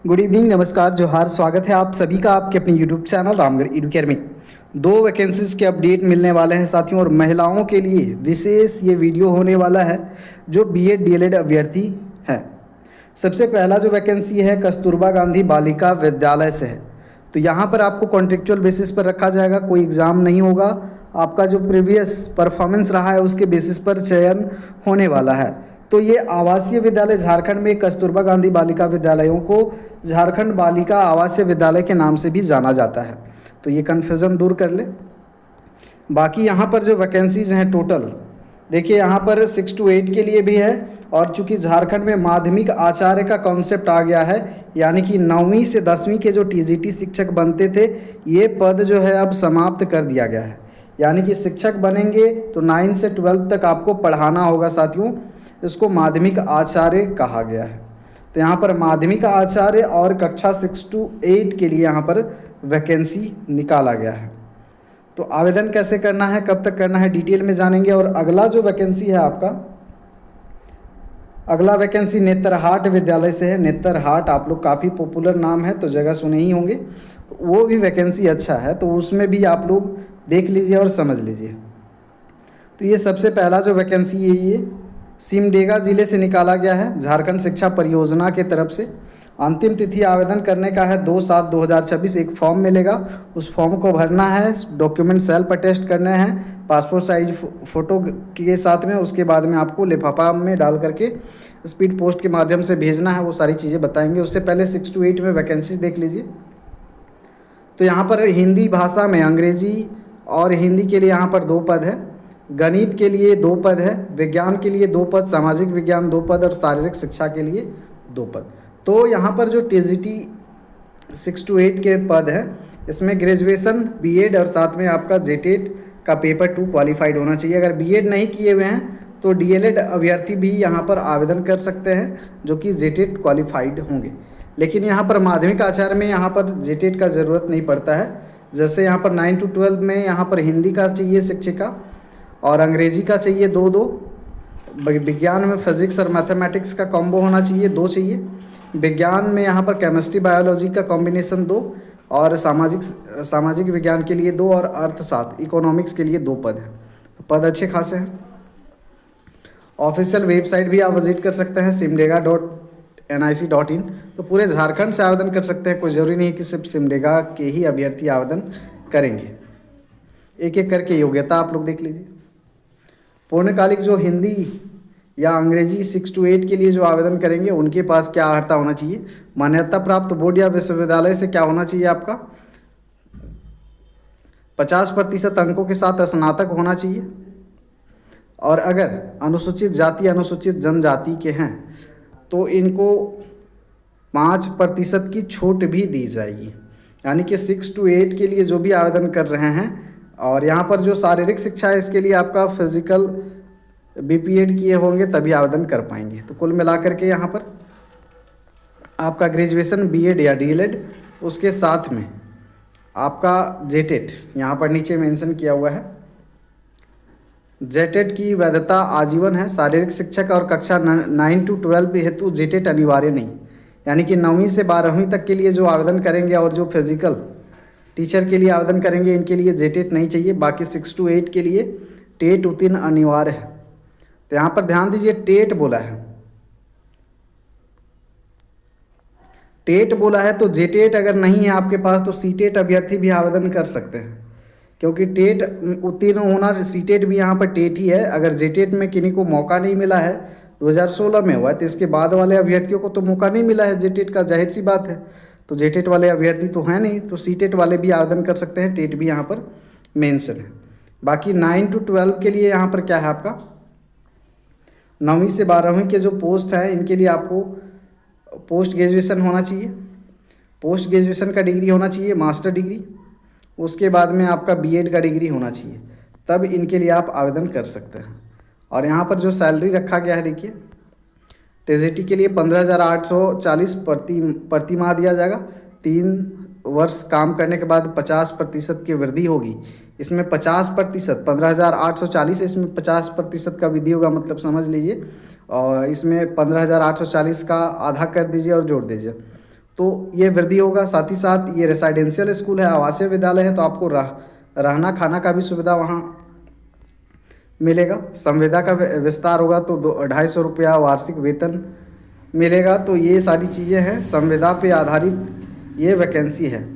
Good evening, नमस्कार, जोहार। स्वागत है आप सभी का आपके अपने यूट्यूब चैनल रामगढ़ एडुकेयर में। दो वैकेंसीज के अपडेट मिलने वाले हैं साथियों, और महिलाओं के लिए विशेष ये वीडियो होने वाला है जो बीएड डीएलएड अभ्यर्थी हैं। सबसे पहला जो वैकेंसी है कस्तूरबा गांधी बालिका विद्यालय से है। तो यहाँ पर आपको कॉन्ट्रेक्चुअल बेसिस पर रखा जाएगा, कोई एग्ज़ाम नहीं होगा। आपका जो प्रीवियस परफॉर्मेंस रहा है उसके बेसिस पर चयन होने वाला है। तो ये आवासीय विद्यालय झारखंड में कस्तूरबा गांधी बालिका विद्यालयों को झारखंड बालिका आवासीय विद्यालय के नाम से भी जाना जाता है, तो ये कन्फ्यूज़न दूर कर ले। बाकी यहाँ पर जो वैकेंसीज़ हैं टोटल देखिए, यहाँ पर 6 to 8 के लिए भी है। और चूंकि झारखंड में माध्यमिक आचार्य का कॉन्सेप्ट आ गया है, यानी कि 9वीं से 10वीं के जो टीजीटी शिक्षक बनते थे, ये पद जो है अब समाप्त कर दिया गया है। यानी कि शिक्षक बनेंगे तो 9 से 12 तक आपको पढ़ाना होगा साथियों। इसको माध्यमिक आचार्य कहा गया है। तो यहाँ पर माध्यमिक आचार्य और कक्षा 6 to 8 के लिए यहाँ पर वैकेंसी निकाला गया है। तो आवेदन कैसे करना है, कब तक करना है, डिटेल में जानेंगे। और अगला जो वैकेंसी है आपका, अगला वैकेंसी नेत्रहाट विद्यालय से है। नेत्रहाट आप लोग काफ़ी पॉपुलर नाम है तो जगह सुने ही होंगे, वो भी वैकेंसी अच्छा है, तो उसमें भी आप लोग देख लीजिए और समझ लीजिए। तो ये सबसे पहला जो वैकेंसी है ये सिमडेगा ज़िले से निकाला गया है, झारखंड शिक्षा परियोजना के तरफ से। अंतिम तिथि आवेदन करने का है 2/7/2026। एक फॉर्म मिलेगा, उस फॉर्म को भरना है, डॉक्यूमेंट सेल्फ अटेस्ट करने हैं पासपोर्ट साइज फ़ोटो के साथ में। उसके बाद में आपको लिफाफा में डाल करके स्पीड पोस्ट के माध्यम से भेजना है, वो सारी चीज़ें बताएंगे। उससे पहले 6 to 8 में वैकेंसी देख लीजिए। तो यहाँ पर हिंदी भाषा में अंग्रेजी और हिंदी के लिए यहाँ पर 2 पद है, गणित के लिए 2 पद है, विज्ञान के लिए 2 पद, सामाजिक विज्ञान 2 पद और शारीरिक शिक्षा के लिए 2 पद। तो यहाँ पर जो टीजीटी 6 to 8 के पद है, इसमें ग्रेजुएशन बीएड और साथ में आपका जेटेट का पेपर 2 क्वालिफाइड होना चाहिए। अगर बीएड नहीं किए हुए हैं तो डीएलएड अभ्यर्थी भी यहाँ पर आवेदन कर सकते हैं जो कि जेटेट क्वालिफाइड होंगे। लेकिन यहाँ पर माध्यमिक आचार्य में यहाँ पर जेटेट का ज़रूरत नहीं पड़ता है। जैसे यहाँ पर 9 to 12 में यहाँ पर हिंदी का चाहिए शिक्षिका और अंग्रेजी का चाहिए 2-2। विज्ञान में फिजिक्स और मैथमेटिक्स का कॉम्बो होना चाहिए, 2 चाहिए। विज्ञान में यहाँ पर केमिस्ट्री बायोलॉजी का कॉम्बिनेशन 2, और सामाजिक विज्ञान के लिए 2, और अर्थशास्त्र इकोनॉमिक्स के लिए 2 पद हैं। पद अच्छे खासे हैं। ऑफिशियल वेबसाइट भी आप विजिट कर सकते हैं simdega.nic.in। तो पूरे झारखंड से आवेदन कर सकते हैं, कोई ज़रूरी नहीं कि सिर्फ सिमडेगा के ही अभ्यर्थी आवेदन करेंगे। एक एक करके योग्यता आप लोग देख लीजिए। पूर्णकालिक जो हिंदी या अंग्रेजी 6 to 8 के लिए जो आवेदन करेंगे उनके पास क्या अर्हता होना चाहिए, मान्यता प्राप्त बोर्ड या विश्वविद्यालय से क्या होना चाहिए, आपका 50% अंकों के साथ स्नातक होना चाहिए। और अगर अनुसूचित जाति अनुसूचित जनजाति के हैं तो इनको 5% की छूट भी दी जाएगी। यानी कि 6 to 8 के लिए जो भी आवेदन कर रहे हैं, और यहाँ पर जो शारीरिक शिक्षा है इसके लिए आपका फिजिकल बीपीएड किए होंगे तभी आवेदन कर पाएंगे। तो कुल मिलाकर के यहाँ पर आपका ग्रेजुएशन बीएड या डीएलएड, उसके साथ में आपका जेटेट यहाँ पर नीचे मेंशन किया हुआ है। जेटेट की वैधता आजीवन है। शारीरिक शिक्षक और कक्षा 9 to 12 हेतु जेटेट अनिवार्य नहीं। यानी कि 9वीं से 12वीं तक के लिए जो आवेदन करेंगे और जो फिजिकल टीचर के लिए आवेदन करेंगे इनके लिए जेटेट नहीं चाहिए। बाकी 6 to 8 के लिए टेट उत्तीर्ण अनिवार्य है। तो यहाँ पर ध्यान दीजिए, टेट बोला है, टेट बोला है, तो जेटेट अगर नहीं है आपके पास तो सीटेट अभ्यर्थी भी आवेदन कर सकते हैं, क्योंकि टेट उत्तीर्ण होना, सीटेट भी यहाँ पर टेट ही है। अगर जेटेट में किन्हीं को मौका नहीं मिला है, 2016 में हुआ है, तो इसके बाद वाले अभ्यर्थियों को तो मौका नहीं मिला है जेटेट का, जाहिर सी बात है। तो जेटेट वाले अभ्यर्थी तो हैं नहीं, तो सीटेट वाले भी आवेदन कर सकते हैं, टेट भी यहाँ पर मेंशन है। बाकी 9 to 12 के लिए यहाँ पर क्या है, आपका 9वीं से 12वीं के जो पोस्ट हैं इनके लिए आपको पोस्ट ग्रेजुएशन होना चाहिए, पोस्ट ग्रेजुएशन का डिग्री होना चाहिए, मास्टर डिग्री। उसके बाद में आपका बीएड का डिग्री होना चाहिए, तब इनके लिए आप आवेदन कर सकते हैं। और यहाँ पर जो सैलरी रखा गया है देखिए, टीजीटी के लिए 15,840 प्रति माह दिया जाएगा। 3 वर्ष काम करने के बाद 50% की वृद्धि होगी। इसमें 50%, 15,840, इसमें 50% का वृद्धि होगा, मतलब समझ लीजिए। और इसमें 15,840 का आधा कर दीजिए और जोड़ दीजिए तो ये वृद्धि होगा। साथ ही साथ ये रेसिडेंशियल स्कूल है, आवासीय विद्यालय है, तो आपको रहना खाना का भी सुविधा वहाँ मिलेगा। संविदा का विस्तार होगा तो 250 रुपया वार्षिक वेतन मिलेगा। तो ये सारी चीज़ें हैं, संविदा पे आधारित ये वैकेंसी है।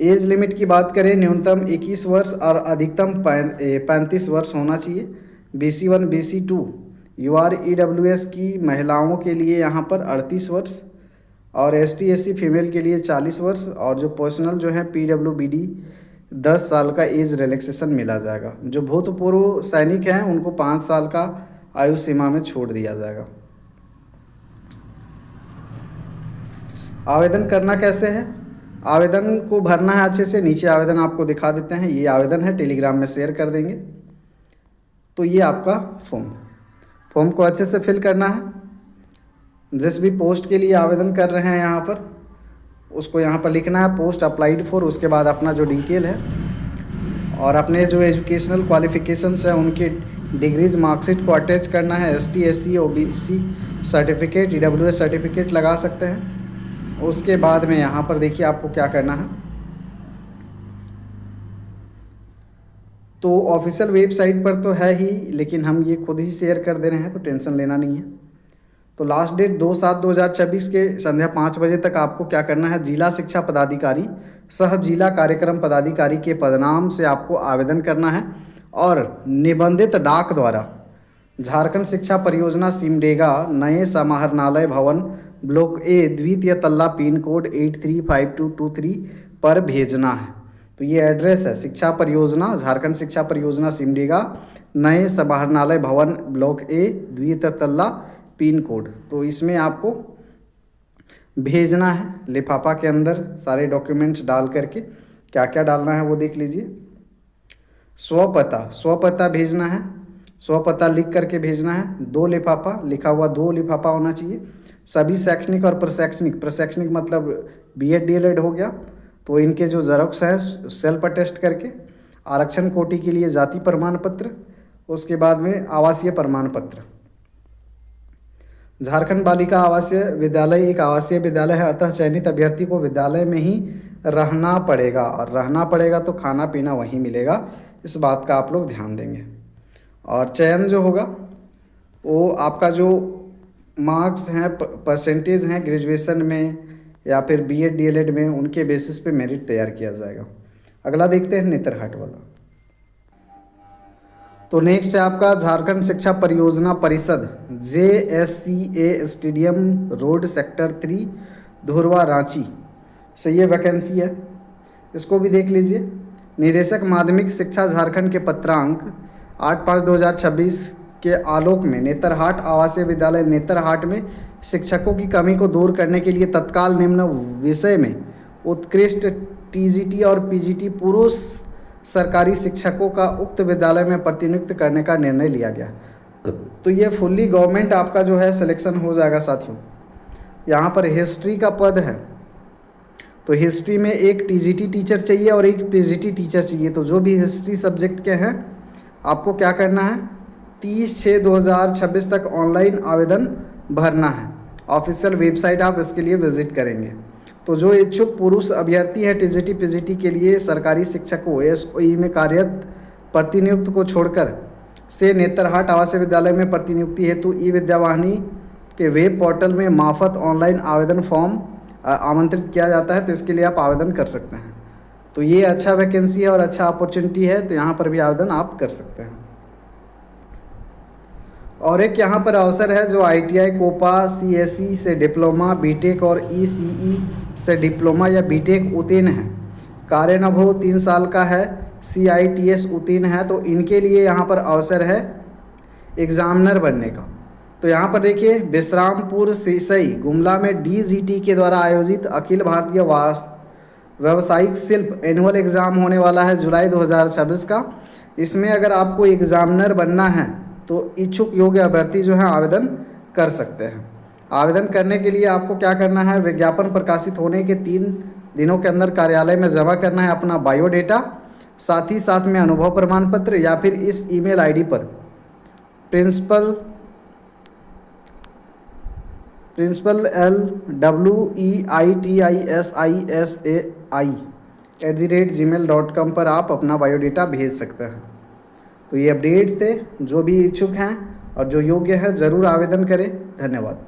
एज लिमिट की बात करें, न्यूनतम 21 वर्ष और अधिकतम 35 वर्ष होना चाहिए। BC1 BC2 UR EWS की महिलाओं के लिए यहाँ पर 38 वर्ष और ST SC फीमेल के लिए 40 वर्ष, और जो पर्सनल जो है PWBD 10 साल का एज रिलैक्सेशन मिला जाएगा। जो भूतपूर्व सैनिक हैं उनको 5 साल का आयु सीमा में छोड़ दिया जाएगा। आवेदन करना कैसे है? आवेदन को भरना है अच्छे से, नीचे आवेदन आपको दिखा देते हैं। ये आवेदन है, टेलीग्राम में शेयर कर देंगे। तो ये आपका फॉर्म को अच्छे से फिल करना है। जिस भी पोस्ट के लिए आवेदन कर रहे हैं यहाँ पर, उसको यहाँ पर लिखना है पोस्ट अप्लाइड फॉर, उसके बाद अपना जो डिटेल है और अपने जो एजुकेशनल क्वालिफिकेशंस हैं उनकी डिग्रीज मार्कशीट को अटैच करना है। ST SC OBC certificate EWS certificate लगा सकते हैं। उसके बाद में यहाँ पर देखिए आपको क्या करना है। तो ऑफिशियल वेबसाइट पर तो है ही, लेकिन हम ये खुद ही शेयर कर दे रहे हैं तो टेंशन लेना नहीं है। तो लास्ट डेट 2/7/2024 के संध्या 5 बजे तक आपको क्या करना है, जिला शिक्षा पदाधिकारी सह जिला कार्यक्रम पदाधिकारी के पदनाम से आपको आवेदन करना है और निबंधित डाक द्वारा झारखंड शिक्षा परियोजना सिमडेगा नए समाहरणालय भवन ब्लॉक A द्वितीय तल्ला पिन कोड 835223 पर भेजना है। तो ये एड्रेस है शिक्षा परियोजना, झारखंड शिक्षा परियोजना सिमडेगा नए समाहरणालय भवन ब्लॉक A द्वितीय तल्ला पिन कोड। तो इसमें आपको भेजना है लिफाफा के अंदर सारे डॉक्यूमेंट्स डाल करके। क्या क्या डालना है वो देख लीजिए। स्वपता भेजना है, स्वपता लिख करके भेजना है। 2 लिफाफा लिखा हुआ, 2 लिफाफा होना चाहिए। सभी शैक्षणिक और प्रशैक्षणिक मतलब BEd DLEd हो गया, तो इनके जो जेरॉक्स है सेल्फ अटेस्ट करके। आरक्षण कोटि के लिए जाति प्रमाण पत्र, उसके बाद में आवासीय प्रमाण पत्र। झारखंड बालिका आवासीय विद्यालय एक आवासीय विद्यालय है, अतः चयनित अभ्यर्थी को विद्यालय में ही रहना पड़ेगा, और रहना पड़ेगा तो खाना पीना वहीं मिलेगा। इस बात का आप लोग ध्यान देंगे। और चयन जो होगा वो आपका जो मार्क्स हैं, परसेंटेज हैं ग्रेजुएशन में या फिर BEd DLEd में, उनके बेसिस पे मेरिट तैयार किया जाएगा। अगला देखते हैं नेतरहाट वाला। तो नेक्स्ट है आपका झारखंड शिक्षा परियोजना परिषद JSCA stadium road sector 3 Dhurwa Ranchi से ये वैकेंसी है। इसको भी देख लीजिए। निदेशक माध्यमिक शिक्षा झारखंड के पत्रांक 8/5/2026 के आलोक में नेतरहाट आवासीय विद्यालय नेतरहाट में शिक्षकों की कमी को दूर करने के लिए तत्काल निम्न विषय में उत्कृष्ट TGT और PGT पुरुष सरकारी शिक्षकों का उक्त विद्यालय में प्रतिनियुक्त करने का निर्णय लिया गया। तो ये फुल्ली गवर्नमेंट आपका जो है सिलेक्शन हो जाएगा साथियों। यहाँ पर हिस्ट्री का पद है, तो हिस्ट्री में एक TGT टीचर चाहिए और एक PGT टीचर चाहिए। तो जो भी हिस्ट्री सब्जेक्ट के हैं आपको क्या करना है, 30/6/2026 तक ऑनलाइन आवेदन भरना है। ऑफिशियल वेबसाइट आप इसके लिए विजिट करेंगे। तो जो इच्छुक पुरुष अभ्यर्थी है TGT PGT के लिए सरकारी शिक्षकों SOE में कार्यरत प्रतिनियुक्त को छोड़कर से नेतरहाट आवासीय विद्यालय में प्रतिनियुक्ति हेतु ई-विद्यावाहिनी के वेब पोर्टल में मार्फत ऑनलाइन आवेदन फॉर्म आमंत्रित किया जाता है। तो इसके लिए आप आवेदन कर सकते हैं। तो ये अच्छा वैकेंसी है और अच्छा अपॉर्चुनिटी है, तो यहाँ पर भी आवेदन आप कर सकते हैं। और एक यहाँ पर अवसर है जो ITI कोपा CSE से डिप्लोमा BTech और ECE से डिप्लोमा या BTech उत्तीर्ण है, कार्य अनुभव 3 साल का है, CITS उत्तीर्ण है, तो इनके लिए यहाँ पर अवसर है एग्जामिनर बनने का। तो यहाँ पर देखिए विश्रामपुर सिसई गुमला में DGT के द्वारा आयोजित अखिल भारतीय व्यावसायिक शिल्प एनुअल एग्ज़ाम होने वाला है जुलाई 2026 का। इसमें अगर आपको एग्जामिनर बनना है तो इच्छुक योग्य अभ्यर्थी जो है आवेदन कर सकते हैं। आवेदन करने के लिए आपको क्या करना है, विज्ञापन प्रकाशित होने के 3 दिनों के अंदर कार्यालय में जमा करना है अपना बायोडेटा, साथ ही साथ में अनुभव प्रमाण पत्र, या फिर इस ईमेल ID पर principal@WEITISISAI@gmail.com पर आप अपना बायोडेटा भेज सकते हैं। तो ये अपडेट थे, जो भी इच्छुक हैं और जो योग्य है ज़रूर आवेदन करें। धन्यवाद।